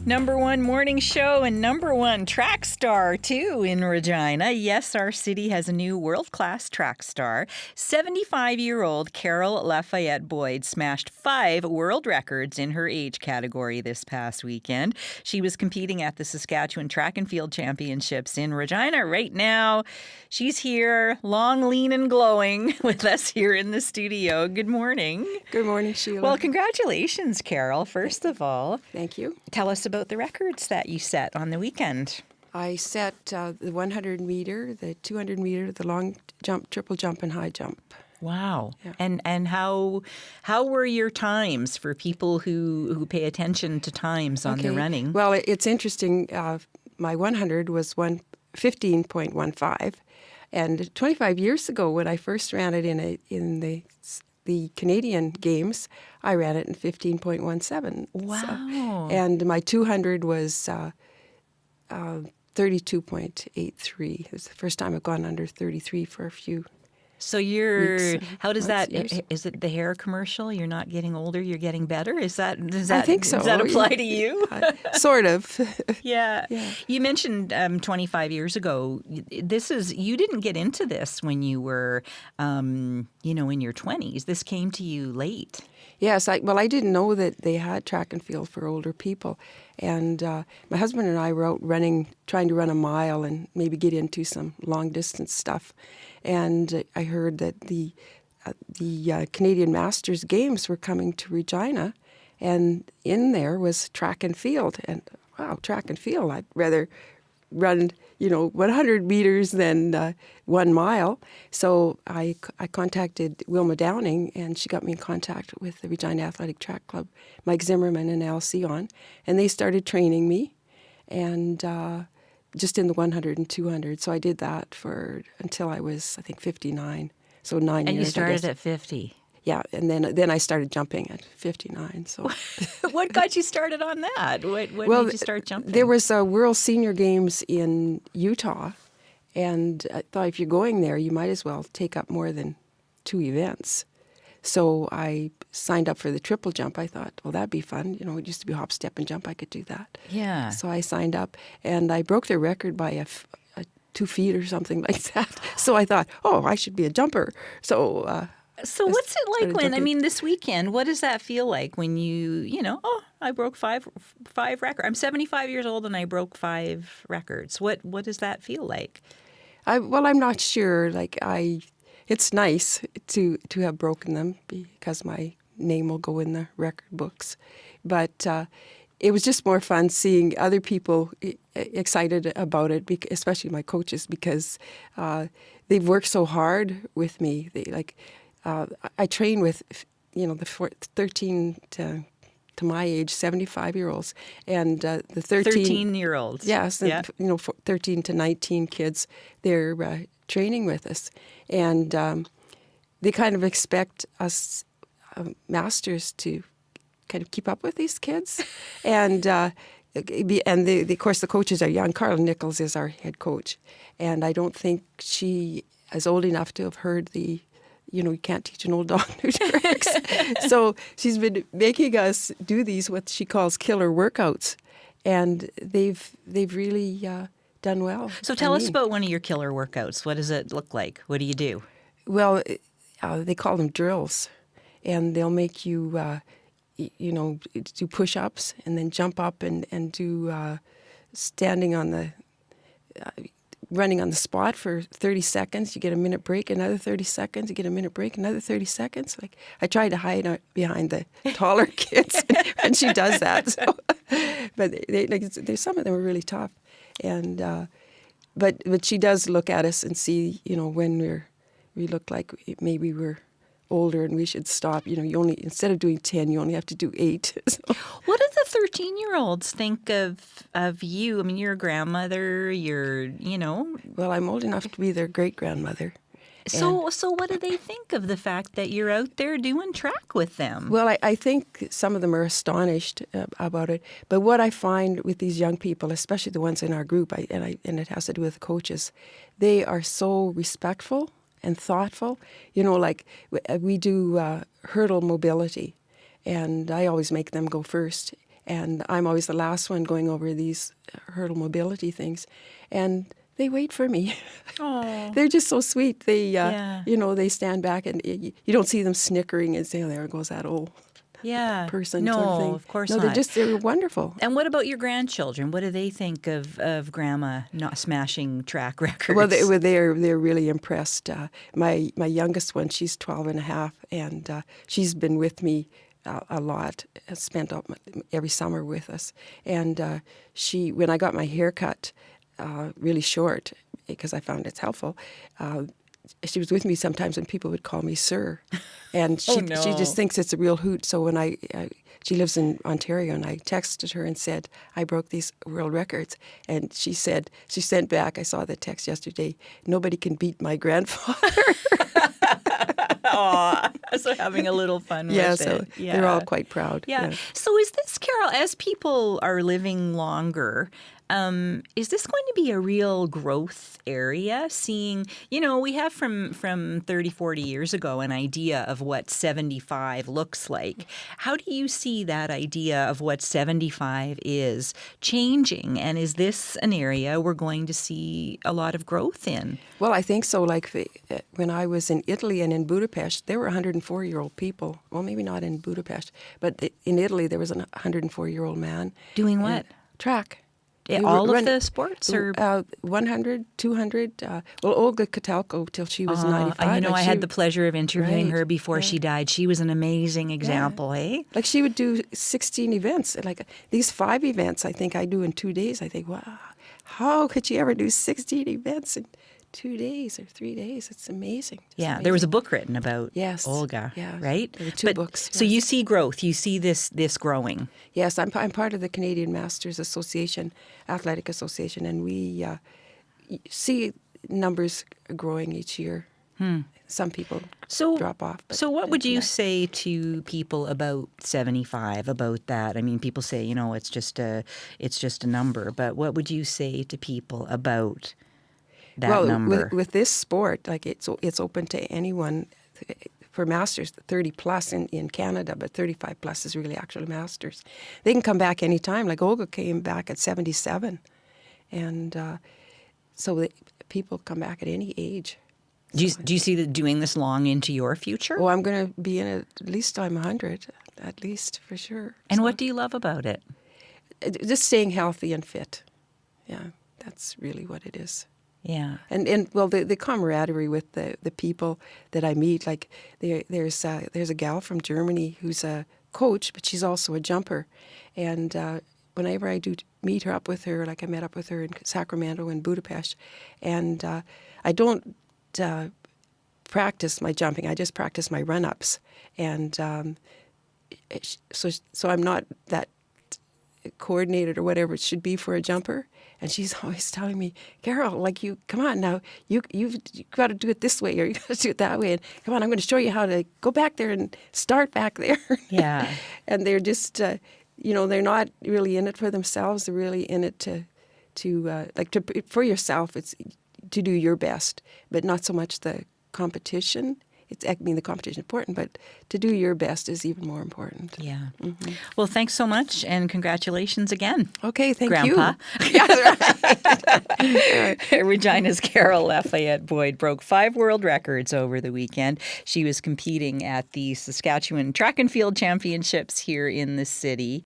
#1 morning show and #1 track star, too, in Regina. Yes, our city has a new world-class track star. 75-year-old Carol LaFayette-Boyd smashed 5 world records in her age category this past weekend. She was competing at the Saskatchewan Track and Field Championships in Regina right now. She's here, long, lean, and glowing with us here in the studio. Good morning. Good morning, Sheila. Well, congratulations, Carol, first of all. Thank you. Tell us about the records that you set on the weekend. I set the 100 meter, the 200 meter, the long jump, triple jump, and high jump. Wow. Yeah. And how were your times for people who pay attention to times on the running? Well, it's interesting. My 100 was 15.15, and 25 years ago, when I first ran it in the Canadian Games, I ran it in 15.17. Wow. So, and my 200 was 32.83. It was the first time I've gone under 33 for a few So you're, weeks, how does months, that, years. is it the hair commercial? You're not getting older, you're getting better? Does that, I think so. Does that apply to you? Sort of. Yeah. Yeah. You mentioned 25 years ago, you didn't get into this when you were, in your 20s. This came to you late. Yes, I didn't know that they had track and field for older people. And my husband and I were out trying to run a mile and maybe get into some long distance stuff. And I heard that the Canadian Masters Games were coming to Regina, and in there was track and field. And wow, track and field! I'd rather run 100 meters than 1 mile. So I contacted Wilma Downing, and she got me in contact with the Regina Athletic Track Club, Mike Zimmerman and Al Sion, and they started training me, and just in the 100 and 200. So I did that until I was, I think, 59. So 9 years. And you started at 50. Yeah, and then I started jumping at 59. So What got you started on that? What made you start jumping? There was a World Senior Games in Utah, and I thought if you're going there, you might as well take up more than 2 events. So I signed up for the triple jump. I thought, well, that'd be fun. It used to be hop, step, and jump. I could do that. Yeah. So I signed up, and I broke their record by 2 feet or something like that. So I thought, oh, I should be a jumper. So what's it like this weekend, what does that feel like when I broke five records? I'm 75 years old and I broke 5 records. What does that feel like? I'm not sure. It's nice to have broken them because my name will go in the record books. But it was just more fun seeing other people excited about it, especially my coaches, because they've worked so hard with me. I train with, the 13 to my age, 75-year-olds, and the 13-year-olds. Yes, and, 13 to 19 kids, they're training with us. And they kind of expect us masters to kind of keep up with these kids. And of course, the coaches are young. Carla Nichols is our head coach. And I don't think she is old enough to have heard you can't teach an old dog new tricks. So she's been making us do these, what she calls killer workouts. And they've really done well. So tell us about one of your killer workouts. What does it look like? What do you do? Well, they call them drills. And they'll make you, do push-ups and then jump up and do standing on the... running on the spot for 30 seconds, you get a minute break, another 30 seconds, you get a minute break, another 30 seconds. I tried to hide behind the taller kids, and she does that. So. But there's some of them are really tough, and but she does look at us and see, when we look like maybe we're older and we should stop. You only, instead of doing 10, you only have to do 8. So. What do the 13-year-olds think of you? I mean, you're a grandmother, Well, I'm old enough to be their great-grandmother. So what do they think of the fact that you're out there doing track with them? Well, I think some of them are astonished about it. But what I find with these young people, especially the ones in our group, and it has to do with coaches, they are so respectful and thoughtful. We do hurdle mobility, and I always make them go first. and I'm always the last one going over these hurdle mobility things, and they wait for me. Oh. They're just so sweet. They, Yeah. they stand back, and you don't see them snickering and saying, "There goes that old person." No, sort of thing. of course no, not. they're wonderful. And what about your grandchildren? What do they think of Grandma not smashing track records? Well, they're really impressed. My youngest one, she's 12 and a half, and she's been with me a lot, spent every summer with us. And when I got my hair cut really short, because I found it's helpful, she was with me sometimes and people would call me sir. And she just thinks it's a real hoot. So when she lives in Ontario, and I texted her and said, I broke these world records. And she sent back, I saw the text yesterday, nobody can beat my grandfather. Aw, so having a little fun with it. Yeah, they're all quite proud. Yeah. So is this, Carol, as people are living longer, is this going to be a real growth area? Seeing, we have from 30, 40 years ago an idea of what 75 looks like. How do you see that idea of what 75 is changing? And is this an area we're going to see a lot of growth in? Well, I think so. Like when I was in Italy and in Budapest, there were 104-year-old people. Well, maybe not in Budapest, but in Italy there was a 104-year-old man. Doing what? Track. All of the sports? Or 100, 200. Well, Olga Kotelko till she was 95. I had the pleasure of interviewing her before she died. She was an amazing example, eh? Like she would do 16 events. Like these 5 events I think I do in 2 days. I think, wow, how could she ever do 16 events in 2 days or 3 days? It's amazing. Amazing. There was a book written about Olga, yes. right? There were 2 books. Yes. So you see growth. You see this growing. Yes, I'm part of the Canadian Masters Association, Athletic Association, and we see numbers growing each year. Some people drop off. So what would you say to people about 75, about that? I mean, people say, it's just a number, but what would you say to people about that number? With this sport, like it's open to anyone. For masters, 30 plus in Canada, but 35 plus is really actually masters. They can come back anytime. Like Olga came back at 77, and so people come back at any age. Do you see doing this long into your future? Oh, I'm going to be in it at least I'm 100, at least for sure. And what do you love about it? Just staying healthy and fit. Yeah, that's really what it is. Yeah. And well, the camaraderie with the people that I meet, like there's a gal from Germany who's a coach, but she's also a jumper. And whenever I do meet her up with her, like I met up with her in Sacramento and Budapest, and I don't practice my jumping, I just practice my run-ups. And so I'm not that coordinated or whatever it should be for a jumper. And she's always telling me, Carol, like come on now, you've got to do it this way or you got to do it that way. And come on, I'm going to show you how to go back there and start back there. Yeah. And they're just, they're not really in it for themselves. They're really in it for yourself. It's to do your best, but not so much the competition. The competition is important, but to do your best is even more important. Yeah. Mm-hmm. Well, thanks so much, and congratulations again. Okay, thank Grandpa. you. Yes, right. Regina's Carol LaFayette-Boyd broke 5 world records over the weekend. She was competing at the Saskatchewan Track and Field Championships here in the city.